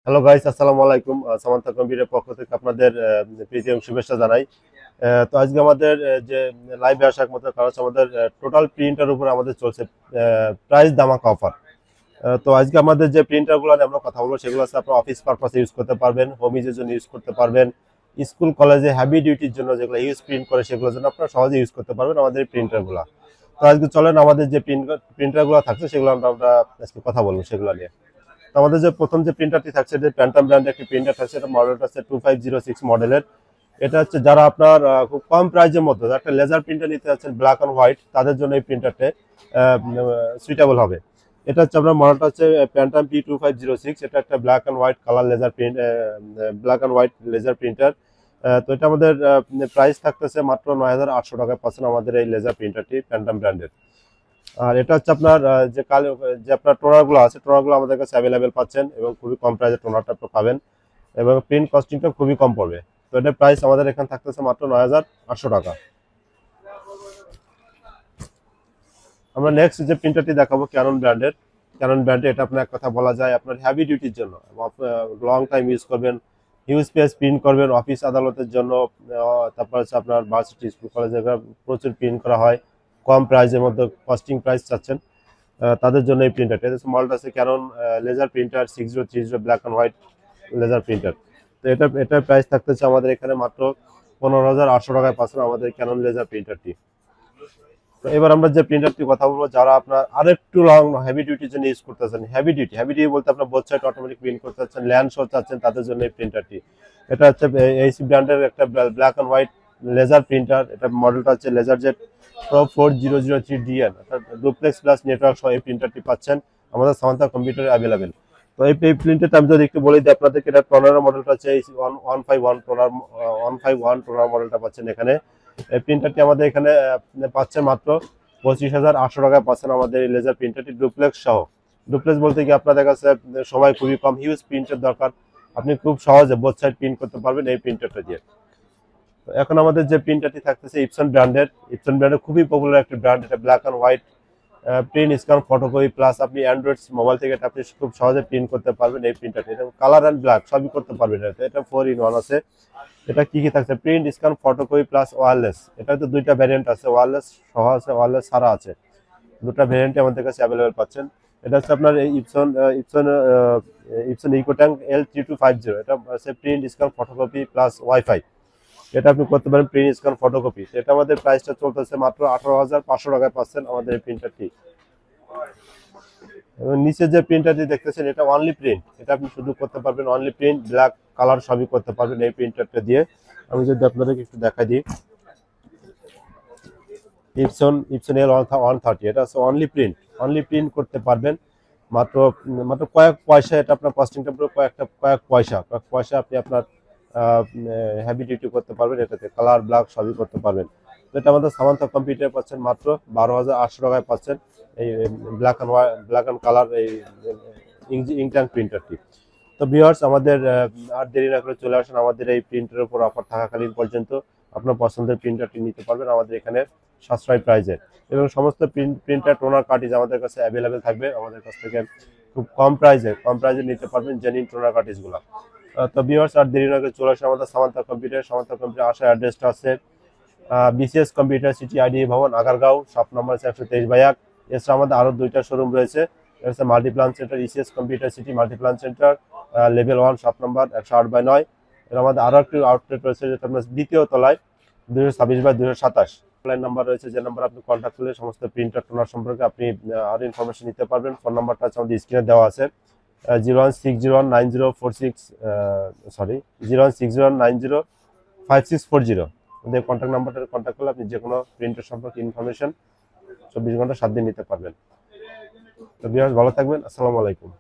Hello guys, আসসালামু আলাইকুম। Samanta computer পক্ষ থেকে আপনাদের প্রীতি এবং শুভেচ্ছা জানাই। তো আজকে আমাদের যে লাইভে আসার মতো কারণ হচ্ছে আমাদের টোটাল প্রিন্টার উপর আমাদের চলছে প্রাইস ধামাকা অফার। তো আজকে আমাদের যে প্রিন্টারগুলো নিয়ে আমরা কথা বলবো সেগুলো আছে আপনার অফিস পারপাসে ইউজ করতে পারবেন, হোম ইউজের জন্য ইউজ করতে পারবেন, স্কুল কলেজে হেভি ডিউটির জন্য যেগুলো ইউজ প্রিন্ট করে সেগুলোর জন্য আপনারা সহজে ইউজ করতে পারবেন আমাদের এই প্রিন্টারগুলো। তো আজকে চলেন আমাদের যে প্রিন্টারগুলো থাকছে সেগুলো আমরা আজকে কথা বলবো সেগুলো নিয়ে। তো আমাদের যে প্রথম যে প্রিন্টারটি থাকছে, যে প্যান্টাম ব্র্যান্ডের একটি প্রিন্টার থাকছে, এটা মডেলটা হচ্ছে 2506 মডেলের। এটা হচ্ছে যারা আপনার খুব কম প্রাইসের মধ্যে একটা লেজার প্রিন্টার নিতে যাচ্ছেন ব্ল্যাক অ্যান্ড হোয়াইট, তাদের জন্য এই প্রিন্টারটা সুইটেবল হবে। এটা হচ্ছে আপনার মডেলটা হচ্ছে প্যান্টাম P2506। এটা একটা black and white colour laser print, black and white laser printer. তো এটা আমাদের প্রাইস থাকতেছে মাত্র 9800 টাকায় পাচ্ছেন আমাদের এই লেজার প্রিন্টারটি প্যান্টাম ব্র্যান্ডের। আর এটা হচ্ছে আপনার যে আপনার টোনারগুলো আছে, টোনারগুলো আমাদের কাছে অ্যাভেলেবেল পাচ্ছেন এবং খুবই কম প্রাইসে টোনারটা আপনি পাবেন এবং প্রিন্ট কস্টিংটা খুবই কম পড়বে। তো এটার প্রাইস আমাদের এখানে থাকতেছে মাত্র 9800 টাকা। আমরা নেক্সট যে প্রিন্টারটি দেখাবো ক্যানন ব্র্যান্ডের। ক্যানন ব্র্যান্ডে এটা আপনার এক কথা বলা যায় আপনার হেভি ডিউটির জন্য, লং টাইম ইউজ করবেন, হিউজ পেজ প্রিন্ট করবেন অফিস আদালতের জন্য। তারপর হচ্ছে আপনার ভার্সিটি স্কুল কলেজে প্রচুর প্রিন্ট করা হয়, কম প্রাইসের মধ্যে কস্টিং প্রাইস চাচ্ছেন, তাদের জন্য এই প্রিন্টারটা। এটা মডেলটা আছে Canon laser printer 6030 black and white laser printer. তো এটার প্রাইস থাকতেছে আমাদের এখানে মাত্র 15800 টাকায় পাচ্ছেন আমাদের ক্যানন লেজার প্রিন্টারটি। তো এবার আমরা যে প্রিন্টারটি কথা বলবো, যারা আপনার আরেকটু লং হেভি ডিউটির জন্য ইউজ করতেছেন, হেভি ডিউটি বলতে আপনার বোথ সাইড অটোমেটিক প্রিন্ট করতে চাচ্ছেন, ল্যান্ড শো চাচ্ছেন, তাদের জন্য এই প্রিন্টারটি। এটা হচ্ছে এইসি ব্র্যান্ডের একটা black and white laser printer. এটা মডেলটা হচ্ছে লেজার জেট প্রো 4003 DN। অর্থাৎ ডুপ্লেক্স প্লাস নেটওয়ার্ক সহ এই প্রিন্টারটি পাচ্ছেন আমাদের সামান্তা কম্পিউটারে অ্যাভেলেবেল। তো এই প্রিন্টারটা আমি যদি একটু বলে দিই আপনাদেরকে, এটা টোনার মডেলটা হচ্ছে 151 টোনার, 151 টোনার মডেলটা পাচ্ছেন এখানে। এই প্রিন্টারটি আমাদের এখানে পাচ্ছেন মাত্র 25,800 টাকায় পাচ্ছেন আমাদের এই লেজার প্রিন্টারটি ডুপ্লেক্স সহ। ডুপ্লেক্স বলতে কি আপনাদের কাছে সময় খুবই কম, হিউজ প্রিন্টের দরকার, আপনি খুব সহজে বোথ সাইড প্রিন্ট করতে পারবেন এই প্রিন্টারটা দিয়ে। তো এখন আমাদের যে প্রিন্টারটি থাকতেছে ইপসন ব্র্যান্ডের খুবই পপুলার একটি ব্র্যান্ড। এটা black and white print scan photocopy plus আপনি অ্যান্ড্রয়েড মোবাইল থেকে এটা আপনি খুব সহজে প্রিন্ট করতে পারবেন এই প্রিন্টারটি। এটা কালার অ্যান্ড ব্ল্যাক সবই করতে পারবেন। এটা 4 in 1 আছে। এটা কি কি থাকছে, print scan photocopy plus wireless. এটা তো দুইটা ভ্যারিয়েন্ট আছে, ওয়্যারলেস সহ আছে, ওয়্যারলেস ছাড়া আছে। দুটো ভ্যারিয়েন্টই আমাদের কাছে অ্যাভেলেবেল পাচ্ছেন। এটা হচ্ছে আপনার এই ইপসন ইকোট্যাঙ্ক L3250। এটা হচ্ছে print scan photocopy plus wifi. এটা আপনি করতে পারেন প্রিন্ট স্ক্যান ফটোকপি। এটা আমাদের প্রাইসটা চলতেছে মাত্র 18,500 টাকায় পাচ্ছেন আমাদের এই প্রিন্টারটি। এবং নিচে যে প্রিন্টারটি দেখতেছেন এটা অনলি প্রিন্ট। এটা আপনি শুধু করতে পারবেন অনলি প্রিন্ট, ব্ল্যাক কালার সবই করতে পারবেন এই প্রিন্টারটা দিয়ে। আমি যদি আপনাদেরকে একটু দেখা দিই, ইপসন L130। এটা হচ্ছে অনলি প্রিন্ট করতে পারবেন মাত্র মাত্র কয়েক পয়সা। এটা আপনার কস্টিংটা পুরো কয়েক পয়সা আপনি আপনার হেভি ডিউটি করতে পারবেন, এটাতে কালার ব্ল্যাক সবই করতে পারবেন। তো এটা আমাদের সামান্তা কম্পিউটার পাচ্ছেন মাত্র 12,800 টাকায় পাচ্ছেন এই ব্ল্যাক অ্যান্ড কালার এই ইঙ্ক ট্যাঙ্ক প্রিন্টারটি। তো ভিউয়ার্স, আমাদের আর দেরি না করে চলে আসেন আমাদের এই প্রিন্টারের উপর অফার থাকাকালীন পর্যন্ত আপনার পছন্দের প্রিন্টারটি নিতে পারবেন আমাদের এখানে সাশ্রয় প্রাইজে। এবং সমস্ত প্রিন্টার টোনার কার্টিজ আমাদের কাছে অ্যাভেলেবেল থাকবে। আমাদের কাছ থেকে খুব কম প্রাইজে নিতে পারবেন জেনুইন টোনার কার্টিজগুলো। তো ভিউয়ার্স, আর দেরি না করে চলে আসেন আমাদের সামান্তা কম্পিউটার আসার অ্যাড্রেসটা আছে বিসিএস কম্পিউটার সিটি আইডি ভবন, আগারগাঁও, শপ নম্বর 123/1। এছাড়া আমাদের আরও দুইটা শোরুম রয়েছে। এটা Multiplan centre, ECS computer city Multiplan centre, level 1, shop number 108/9। এর আমাদের আরও একটি আউটলেট রয়েছে যেটা আপনার দ্বিতীয় তলায় 226/227। অনলাইন নাম্বার রয়েছে, যে নাম্বার আপনি কন্ট্যাক্ট করলে সমস্ত প্রিন্টার টোনার সম্পর্কে আপনি আরও ইনফরমেশন নিতে পারবেন। ফোন নাম্বারটা আছে আমাদের স্ক্রিনে দেওয়া আছে 01601905640। আমাদের কন্ট্যাক্ট নাম্বারটা কন্ট্যাক্ট করলে আপনি যে কোনো প্রিন্টার সম্পর্কে ইনফরমেশন 24 ঘন্টা 7 দিন নিতে পারবেন। তো ভিউয়ার্স, ভালো থাকবেন। আসসালামু আলাইকুম।